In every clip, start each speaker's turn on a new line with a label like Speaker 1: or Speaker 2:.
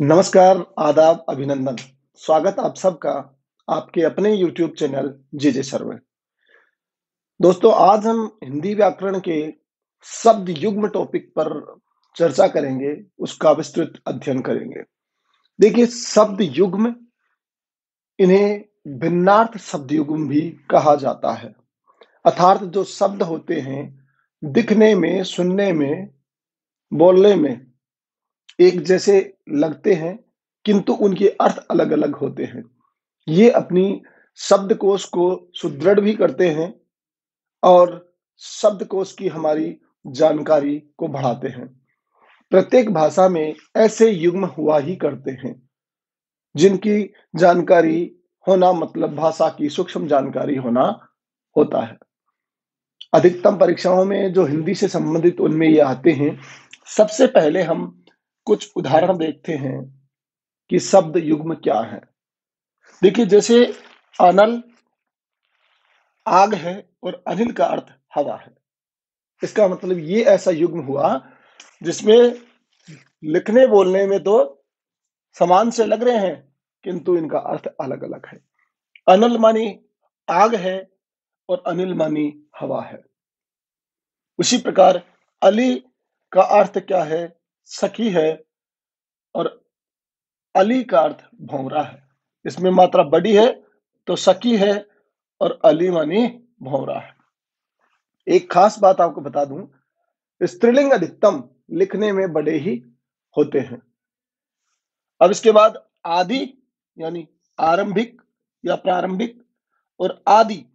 Speaker 1: नमस्कार, आदाब, अभिनंदन। स्वागत आप सबका आपके अपने यूट्यूब चैनल जेजे सर में। दोस्तों, आज हम हिंदी व्याकरण के शब्द युग्म टॉपिक पर चर्चा करेंगे, उसका विस्तृत अध्ययन करेंगे। देखिए, शब्द युग्म इन्हें भिन्नार्थ शब्द युग्म भी कहा जाता है। अर्थात जो शब्द होते हैं, दिखने में, सुनने में, बोलने में एक जैसे लगते हैं, किंतु उनके अर्थ अलग-अलग होते हैं। ये अपनी शब्दकोश को सुदृढ़ भी करते हैं और शब्दकोश की हमारी जानकारी को बढ़ाते हैं। प्रत्येक भाषा में ऐसे युग्म हुआ ही करते हैं, जिनकी जानकारी होना मतलब भाषा की सूक्ष्म जानकारी होना होता है। अधिकतम परीक्षाओं में जो हिंदी से संबंधित उनमें ये आते हैं। सबसे पहले हम कुछ उदाहरण देखते हैं कि शब्द युग्म क्या है। देखिए, जैसे अनल आग है और अनिल का अर्थ हवा है। इसका मतलब ये ऐसा युग्म हुआ जिसमें लिखने बोलने में तो समान से लग रहे हैं, किंतु इनका अर्थ अलग-अलग है। अनल मानी आग है और अनिल मानी हवा है। उसी प्रकार अली का अर्थ क्या है? सखी है और अली का अर्थ भौंरा है। इसमें मात्रा बड़ी है तो सखी है और अली मानी भौंरा है। एक खास बात आपको बता दूं, स्त्रीलिंग अधिकतम लिखने में बड़े ही होते हैं। अब इसके बाद आदि यानी आरंभिक या प्रारंभिक और आदि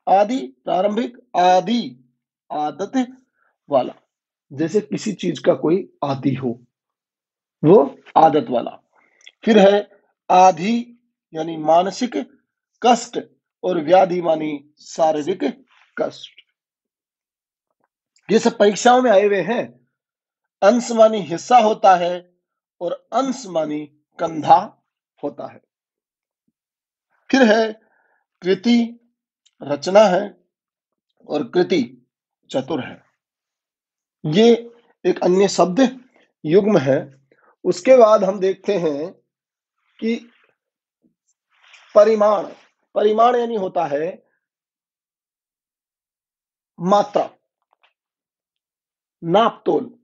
Speaker 1: आदि प्रारंभिक आदि आदत वाला। जैसे किसी चीज का कोई आदि हो, वो आदत वाला। फिर है आधि यानी मानसिक कष्ट और व्याधि मानी शारीरिक कष्ट। ये सब परीक्षाओं में आए हुए हैं। अंश मानी हिस्सा होता है और अंश मानी कंधा होता है। फिर है कृति रचना है और कृति चतुर है। ये एक अन्य शब्द युग्म है। उसके बाद हम देखते हैं कि परिमाण। परिमाण यानी होता है मात्रा, नाप तोल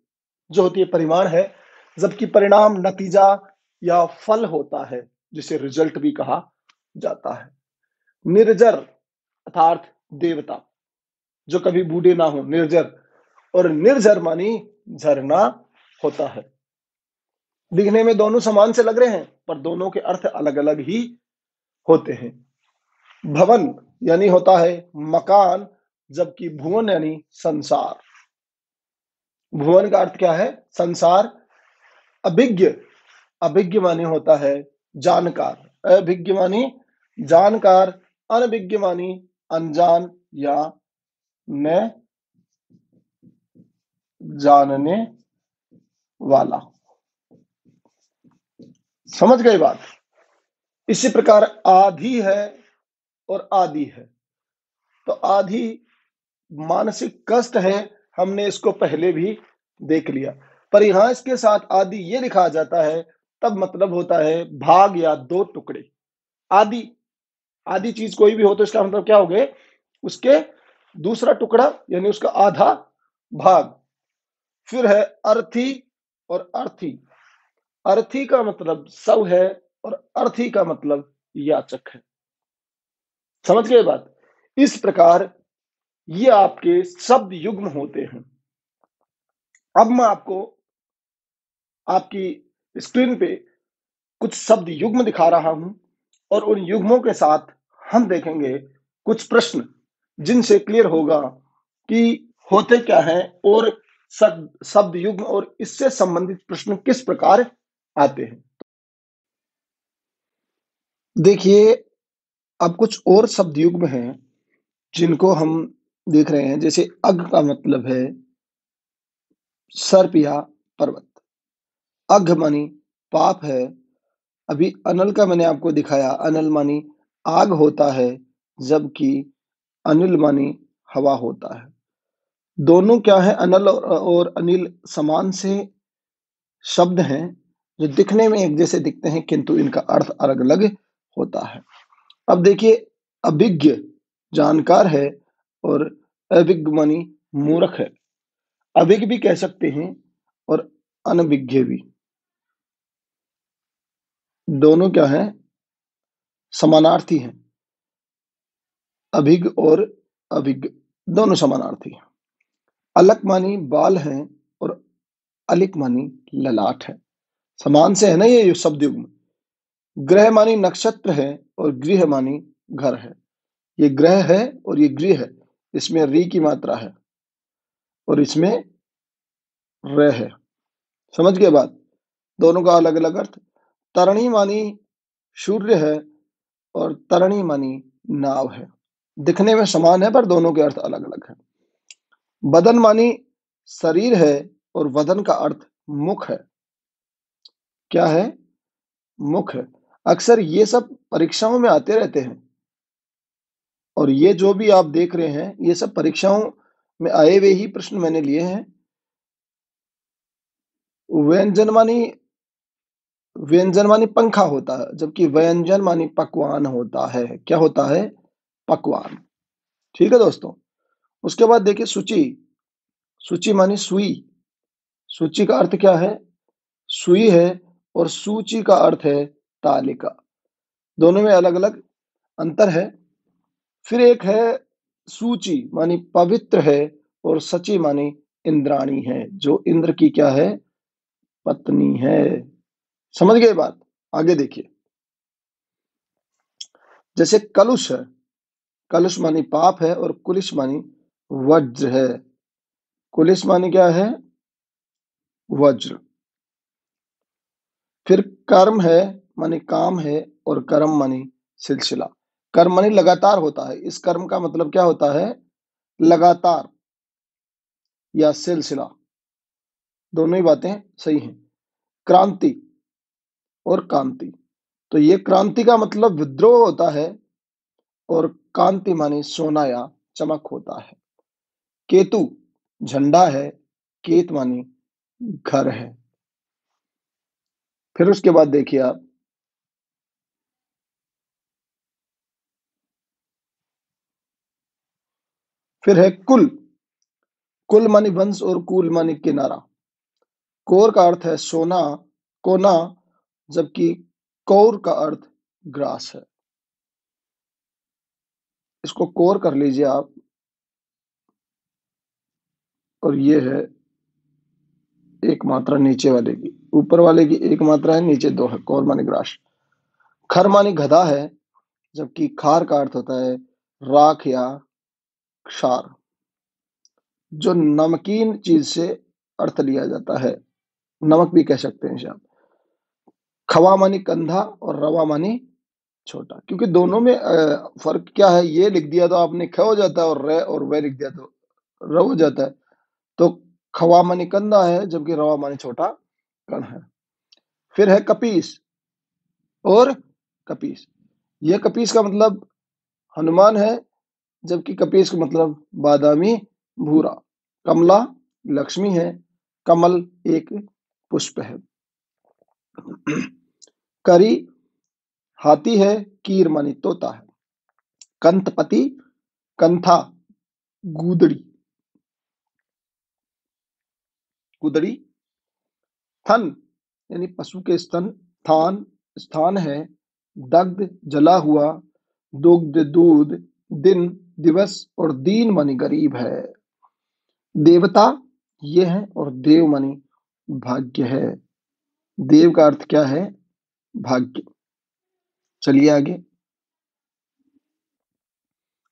Speaker 1: जो होती है परिमाण है। जबकि परिणाम नतीजा या फल होता है, जिसे रिजल्ट भी कहा जाता है। निर्जर अर्थात देवता, जो कभी बूढ़े ना हो, निर्जर। और निर्जर मानी झरना होता है। दिखने में दोनों समान से लग रहे हैं, पर दोनों के अर्थ अलग-अलग ही होते हैं। भवन यानी होता है मकान, जबकि भुवन यानी संसार। भुवन का अर्थ क्या है? संसार। अभिज्ञ, अभिज्ञ माने होता है जानकार। अभिज्ञ मानी जानकार, अनभिज्ञ मानी अनजान या न जानने वाला। समझ गए बात? इसी प्रकार आधी है और आदि है। तो आधी मानसिक कष्ट है, हमने इसको पहले भी देख लिया। पर यहां इसके साथ आदि ये लिखा जाता है, तब मतलब होता है भाग या दो टुकड़े। आदि, आदि चीज कोई भी हो तो इसका मतलब क्या हो गए? उसके दूसरा टुकड़ा यानी उसका आधा भाग। फिर है अर्थी और अर्थी। अर्थी का मतलब सब है और अर्थी का मतलब याचक है। समझ गए बात? इस प्रकार ये आपके शब्द युग्म होते हैं। अब मैं आपको आपकी स्क्रीन पे कुछ शब्द युग्म दिखा रहा हूं और उन युग्मों के साथ हम देखेंगे कुछ प्रश्न, जिनसे क्लियर होगा कि होते क्या है और शब्द युग्म और इससे संबंधित प्रश्न किस प्रकार आते हैं। देखिए, अब कुछ और शब्द युग्म हैं जिनको हम देख रहे हैं। जैसे अग का मतलब है सर्प या पर्वत। अघ मानी पाप है। अभी अनल का मैंने आपको दिखाया, अनल मानी आग होता है, जबकि अनिल मानी हवा होता है। दोनों क्या है? अनल और अनिल समान से शब्द हैं, जो दिखने में एक जैसे दिखते हैं किंतु इनका अर्थ अलग अलग होता है। अब देखिए, अभिज्ञ जानकार है और अभिज्ञ मानी मूर्ख है। अभिज्ञ भी कह सकते हैं और अनभिज्ञ भी। दोनों क्या है? समानार्थी हैं। अभिज्ञ और अभिज्ञ दोनों समानार्थी हैं। अलक मानी बाल हैं और अलिक मानी ललाट है। समान से है ना ये शब्द युग्म। ग्रह मानी नक्षत्र है और गृह मानी घर है। ये ग्रह है और ये गृह है। इसमें री की मात्रा है और इसमें र है। समझ गए बात? दोनों का अलग अलग अर्थ। तरणी मानी सूर्य है और तरणी मानी नाव है। दिखने में समान है पर दोनों के अर्थ अलग अलग है। बदन मानी शरीर है और वदन का अर्थ मुख है। क्या है? मुख है। अक्सर ये सब परीक्षाओं में आते रहते हैं और ये जो भी आप देख रहे हैं ये सब परीक्षाओं में आए हुए ही प्रश्न मैंने लिए हैं। व्यंजन मानी पंखा होता है, जबकि व्यंजन मानी पकवान होता है। क्या होता है? पकवान। ठीक है दोस्तों। उसके बाद देखिए सूची। सूची मानी सुई। सूची का अर्थ क्या है? सुई है और सूची का अर्थ है तालिका। दोनों में अलग अलग अंतर है। फिर एक है सूची मानी पवित्र है और सची मानी इंद्राणी है, जो इंद्र की क्या है? पत्नी है। समझ गए बात? आगे देखिए, जैसे कलुष है। कलुष मानी पाप है और कुलिश मानी वज्र है। कुलिश मानी क्या है? वज्र। फिर कर्म है मानी काम है और कर्म मानी सिलसिला। कर्म मानी लगातार होता है। इस कर्म का मतलब क्या होता है? लगातार या सिलसिला। दोनों ही बातें सही हैं। क्रांति और कांति। तो ये क्रांति का मतलब विद्रोह होता है और कांति मानी सोना या चमक होता है। केतु झंडा है। केत मानी घर है। फिर उसके बाद देखिए आप, फिर है कुल। कुल मानी वंश और कुल मानी किनारा। कोर का अर्थ है सोना, कोना, जबकि कौर का अर्थ ग्रास है। इसको कोर कर लीजिए आप। और ये है एक मात्रा नीचे वाले की। ऊपर वाले की एक मात्रा है, नीचे दो है। कौर मानी ग्रास। खर मानी गधा है, जबकि खार का अर्थ होता है राख या क्षार, जो नमकीन चीज से अर्थ लिया जाता है। नमक भी कह सकते हैं इसे आप। खवा मानी कंधा और रवा मानी छोटा। क्योंकि दोनों में फर्क क्या है? ये लिख दिया तो आपने ख हो जाता है और रे और वे लिख दिया तो र हो जाता है। तो खवा मानी कंधा है, जबकि रवा मानी छोटा कण है। फिर है कपीस और कपीस। यह कपीस का मतलब हनुमान है, जबकि कपीस का मतलब बादामी भूरा। कमला लक्ष्मी है। कमल एक पुष्प है। करी हाथी है। कीर मानी तोता है। कंथपति कंथा गूदड़ी। गूदड़ी। थन यानी पशु के स्तन। थान स्थान है। दग्ध जला हुआ। दुग्ध दूध। दिन दिवस और दीन मानी गरीब है। देवता ये है और देव मानी भाग्य है। देव का अर्थ क्या है? भाग्य। चलिए आगे।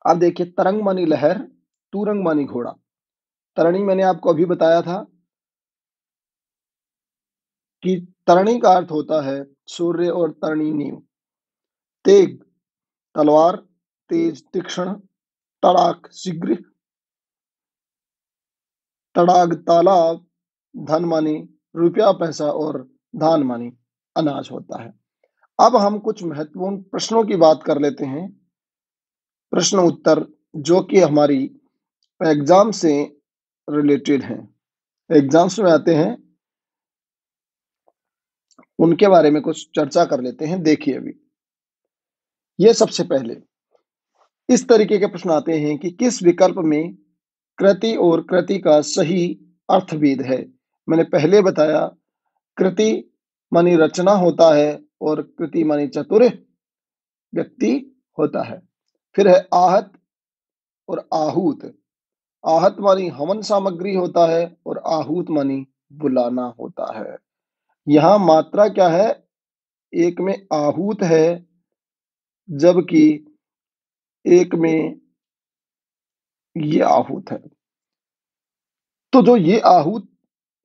Speaker 1: अब देखिए, तरंग मानी लहर, तुरंग मानी घोड़ा। तरणी मैंने आपको अभी बताया था कि तरणी का अर्थ होता है सूर्य और तरणी नींव। तेग तलवार, तेज तीक्ष्ण, तड़ाक शीघ्र, तड़ाग तालाब, धन मानी रुपया पैसा और धान मानी अनाज होता है। अब हम कुछ महत्वपूर्ण प्रश्नों की बात कर लेते हैं। प्रश्न उत्तर जो कि हमारी एग्जाम से रिलेटेड हैं, एग्जाम्स में आते हैं। उनके बारे में कुछ चर्चा कर लेते हैं। देखिए अभी ये सबसे पहले इस तरीके के प्रश्न आते हैं कि किस विकल्प में कृति और कृति का सही अर्थभेद है। मैंने पहले बताया कृति मानी रचना होता है और कृति मानी चतुर व्यक्ति होता है। फिर है आहत और आहूत। आहत मानी हवन सामग्री होता है और आहूत मानी बुलाना होता है। यहाँ मात्रा क्या है, एक में आहूत है जबकि एक में ये आहूत है। तो जो ये आहूत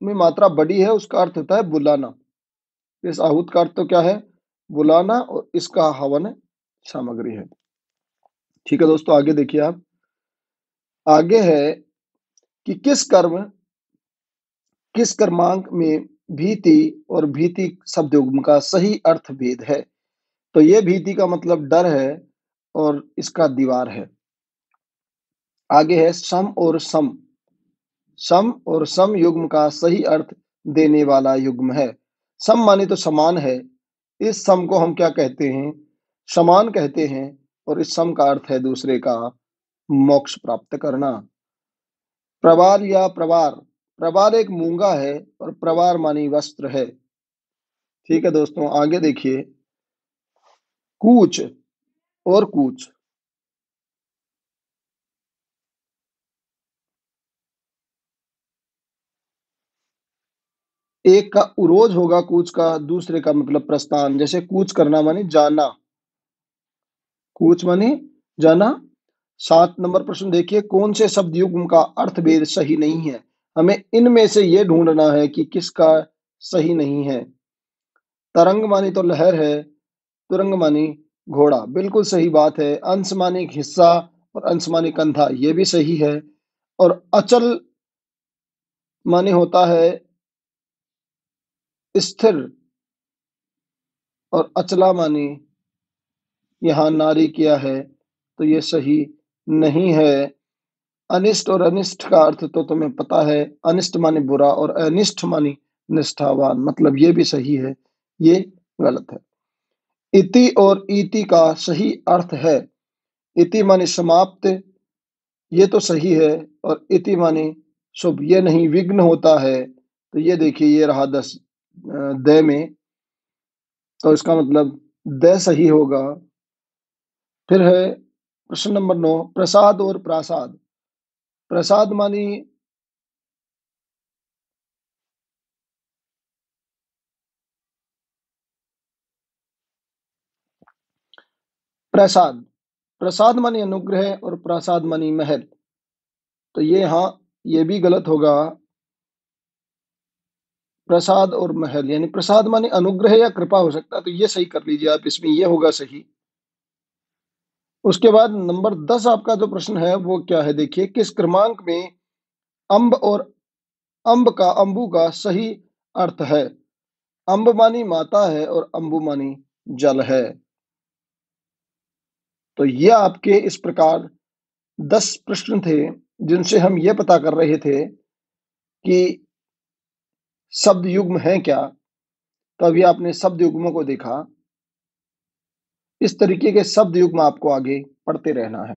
Speaker 1: में मात्रा बड़ी है उसका अर्थ होता है बुलाना। इस आहूत का अर्थ तो क्या है, बुलाना, और इसका हवन सामग्री है। ठीक है दोस्तों, आगे देखिए आप। आगे है कि किस कर्मांक में भीति और भीति शब्द युग्म का सही अर्थ भेद है। तो ये भीति का मतलब डर है और इसका दीवार है। आगे है सम और सम। सम और सम युग्म का सही अर्थ देने वाला युग्म है। सम माने तो समान है, इस सम को हम क्या कहते हैं, समान कहते हैं, और इस सम का अर्थ है दूसरे का मोक्ष प्राप्त करना। प्रवार या प्रवार, प्रवार एक मूंगा है और प्रवार मानी वस्त्र है। ठीक है दोस्तों, आगे देखिए कूच और कूच। एक का उरोज होगा कूच का, दूसरे का मतलब प्रस्थान। जैसे कूच करना माने जाना, कूच माने जाना। 7 नंबर प्रश्न देखिए, कौन से शब्द युग्म का अर्थ भेद सही नहीं है। हमें इनमें से ये ढूंढना है कि किसका सही नहीं है। तरंग मानी तो लहर है, तुरंग मानी घोड़ा, बिल्कुल सही बात है। अंश मानी हिस्सा और अंश मानी कंधा, ये भी सही है। और अचल माने होता है स्थिर, और अचला मानी यहाँ नारी किया है, तो ये सही नहीं है। अनिष्ट और अनिष्ट का अर्थ तो तुम्हें पता है, अनिष्ट माने बुरा और अनिष्ट माने निष्ठावान, मतलब ये भी सही है, ये गलत है। इति और इति का सही अर्थ है, इति माने समाप्त, ये तो सही है, और इति माने शुभ, ये नहीं विघ्न होता है। तो ये देखिए ये रहा 10 द में, तो इसका मतलब द सही होगा। फिर है प्रश्न नंबर 9, प्रसाद और प्रासाद। प्रसाद मानी प्रसाद, प्रसाद मानी अनुग्रह और प्रासाद मानी महल, तो ये यहाँ ये भी गलत होगा। प्रसाद और महल यानी प्रसाद माने अनुग्रह या कृपा हो सकता है, तो ये सही कर लीजिए आप, इसमें ये होगा सही। उसके बाद नंबर 10 आपका जो प्रश्न है वो क्या है, देखिए किस क्रमांक में अम्ब और अम्ब का अम्बु का सही अर्थ है। अम्ब मानी माता है और अम्बु मानी जल है। तो ये आपके इस प्रकार 10 प्रश्न थे जिनसे हम ये पता कर रहे थे कि शब्द युग्म है क्या। तो अभी आपने शब्द युग्मों को देखा, इस तरीके के शब्द युग्म आपको आगे पढ़ते रहना है।